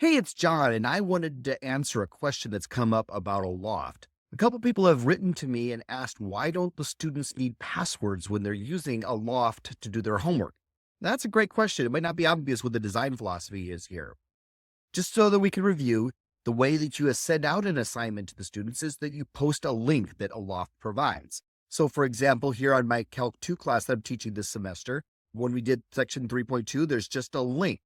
Hey, it's John, and I wanted to answer a question that's come up about ALOFT. A couple people have written to me and asked, why don't the students need passwords when they're using ALOFT to do their homework? That's a great question. It might not be obvious what the design philosophy is here. Just so that we can review, the way that you send out an assignment to the students is that you post a link that ALOFT provides. So, for example, here on my Calc 2 class that I'm teaching this semester, when we did section 3.2, there's just a link.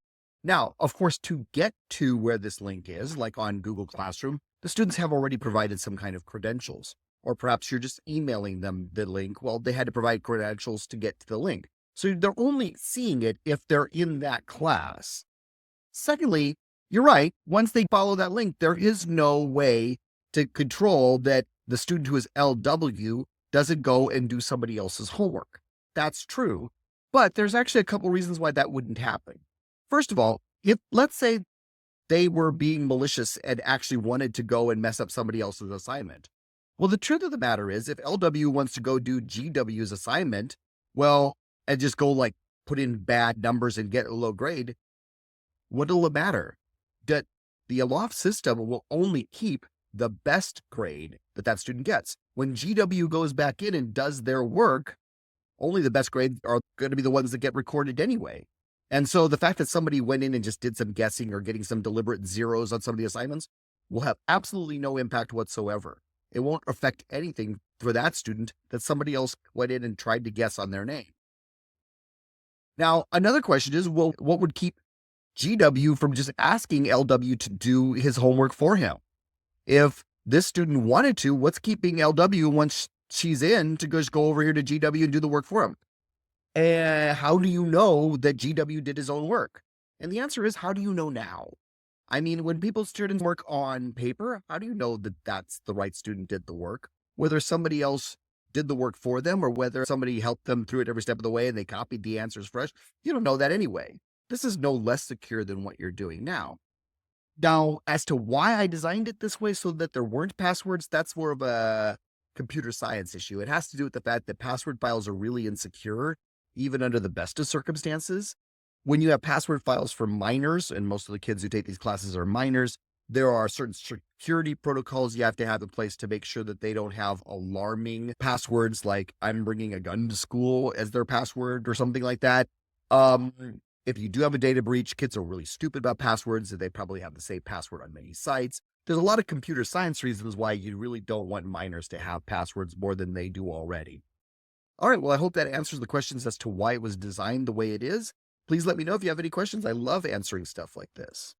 Now, of course, to get to where this link is, like on Google Classroom, the students have already provided some kind of credentials. Or perhaps you're just emailing them the link. Well, they had to provide credentials to get to the link. So they're only seeing it if they're in that class. Secondly, you're right. Once they follow that link, there is no way to control that the student who is LW doesn't go and do somebody else's homework. That's true. But there's actually a couple reasons why that wouldn't happen. First of all, if let's say they were being malicious and actually wanted to go and mess up somebody else's assignment. Well, the truth of the matter is, if LW wants to go do GW's assignment, well, and just go like put in bad numbers and get a low grade, what'll it matter? That the ALOFT system will only keep the best grade that student gets. When GW goes back in and does their work, only the best grades are going to be the ones that get recorded anyway. And so the fact that somebody went in and just did some guessing or getting some deliberate zeros on some of the assignments will have absolutely no impact whatsoever. It won't affect anything for that student that somebody else went in and tried to guess on their name. Now, another question is, well, what would keep GW from just asking LW to do his homework for him? If this student wanted to, what's keeping LW once she's in to just go over here to GW and do the work for him? And how do you know that GW did his own work? And the answer is, how do you know now? I mean, when people's students work on paper, how do you know that that's the right student did the work? Whether somebody else did the work for them or whether somebody helped them through it every step of the way and they copied the answers fresh, you don't know that anyway. This is no less secure than what you're doing now. Now, as to why I designed it this way so that there weren't passwords, that's more of a computer science issue. It has to do with the fact that password files are really insecure, even under the best of circumstances. When you have password files for minors, and most of the kids who take these classes are minors, there are certain security protocols you have to have in place to make sure that they don't have alarming passwords like I'm bringing a gun to school as their password or something like that. If you do have a data breach, kids are really stupid about passwords, and they probably have the same password on many sites. There's a lot of computer science reasons why you really don't want minors to have passwords more than they do already. All right, well, I hope that answers the questions as to why it was designed the way it is. Please let me know if you have any questions. I love answering stuff like this.